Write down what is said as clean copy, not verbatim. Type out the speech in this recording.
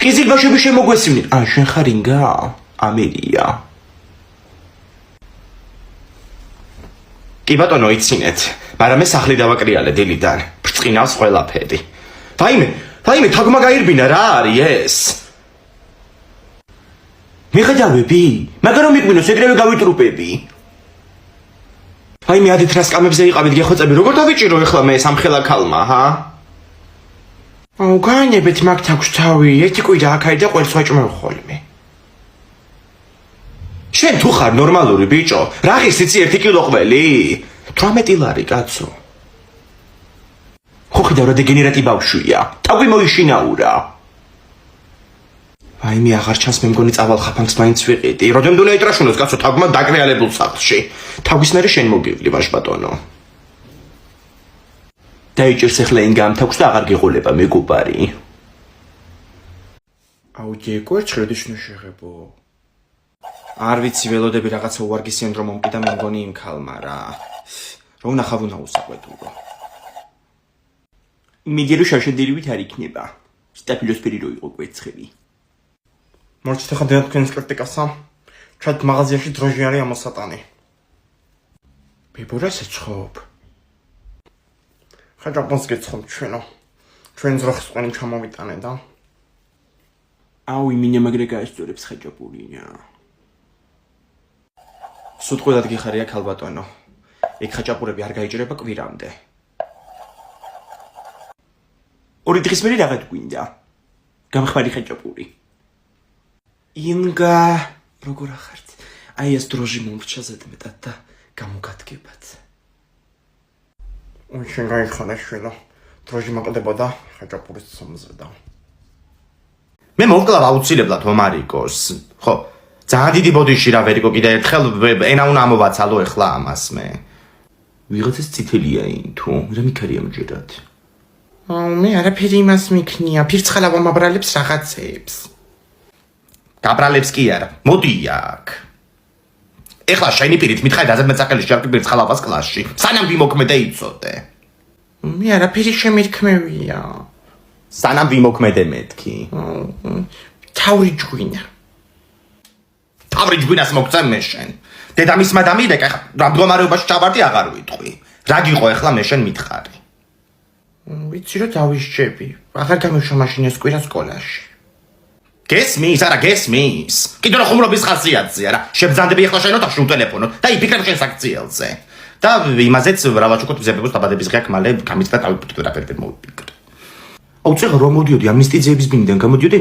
ყიზილბაშები შემოგვესმინე. შენ ხარ ინგა? ამერია. კი ბატონო, იცინეთ, მაგრამ მე სახლი დავაკრიალე დილიდან. ბრწყინავს ყველაფერი. ვაიმე, თაგმა გაირბინა რა არის ეს? მიხედავები? მაგრამ რომ იყვინოს ეგრევე გავიტრუპები. ვაიმე, ადით რა სკამებზე იყავით გეხოცები, როგორ დავიჭირო ეხლა მე სამხელა ქალმა, ჰა? განებეთ მაგ თაქვს თავი, ერთი კვირა აქ და ყველს ვაჭმევ ხოლმე. შენ თუ ხარ ნორმალური ბიჭო, რა ღირს იცი 1 კილო ყველი? 18 ლარი კაცო. ხო ხედავ რა დეგენერატი ბავშვია, თავი მოიშინაურა. ვაიმე, აღარ ჩანს მე მგონი წავალ ხაფანგს მაინც ვიყიდი. როდემდე უნდა ეტრაშუნოს კაცო თავმა დაკრიალებულ სახლში. თავის მერე შენ მოგივლი ვაშბატონო. დაიჭირს ახლა ინგამ თავს და აღარ გეღოლება მეგობარი. ჯეკო ერთხელ შეღებო. არ ვიცი ველოდები რაღაცა უარგი სინდრომი მომკიდა მე მგონი იმ ქალმა რა. რომ ნახავ უნდა უსაყვეტურო. იმედია რომ შაშედერივით არ იქნება. სტაფილოსფერი რო იყო კვეცხები. მორჩით ახლა დედა თქვენს კრიტიკასა. ჩათ მაღაზიაში დროჟი არის ამოსატანი. ბებორას ეცხობ. ხაჯაპონს გეცხობ ჩვენო. ჩვენ ძროხის ყანი ჩამოვიტანე და. იმინე მაგრე გაესწორებს ხაჯაპურინა. სულ გიხარია ქალბატონო. ეგ ხაჭაპურები არ გაიჭრება კვირამდე. 2 დღის მერე რაღაც გვინდა. გამხმარი ხაჭაპური. ინგა, როგორ ახართ? ეს დროჟი მომრჩა ზედმეტად და გამოგადგებათ. შენ გაიხარა შველა. დროჟი მოკლდებოდა ხაჭაპურის ცომზე და. მე მოვკლავ აუცილებლად ომარიკოს. ხო, ძალიან დიდი ბოდიში რა ვერიკო კიდე ერთხელ ენა უნდა ამოვაცალო ეხლა ამას მე. ვიღაცას წითელია ინ თუ რა მიქარია მჯერად. მე არაფერი იმას მიქნია, ფირცხალა მომაბრალებს რაღაცებს. გაბრალებს კი არა, მოდი აქ. ეხლა შენი პირით მითხარი დაზემეწაკელი შარკი ფირცხალავას კლასში. სანამ ვიმოქმედე იცოდე. მე არაფერი შემირქმევია. სანამ ვიმოქმედე მეთქი. თავრი ჯღვინა. თავრი ჯგვინას მოგწემ მე შენ. დედამისმა დამიდეკა, რა მდგომარეობაში ჩავარდი აღარ ვიტყვი. რა გიყო ეხლა მე შენ მითხარი. ვიცი რომ დავისჯები. აღარ გამიშვა მაშინ ეს კვირა სკოლაში. გესმის, არა გესმის. კიდე რა ხუმრობის ხასიათზეა რა. შებძანდები ეხლა შენ ოთახში უტელეფონოთ და იფიქრებ შენ საქციელზე. და იმაზეც რავაჩუკოთ ზებებოს დაბადების ღია ხმალე გამიწდა თავი ფოტოგრაფერები მოვიფიქრე. აუცილებლად რომ მოდიოდი ამნისტიძეების ბინიდან გამოდიოდი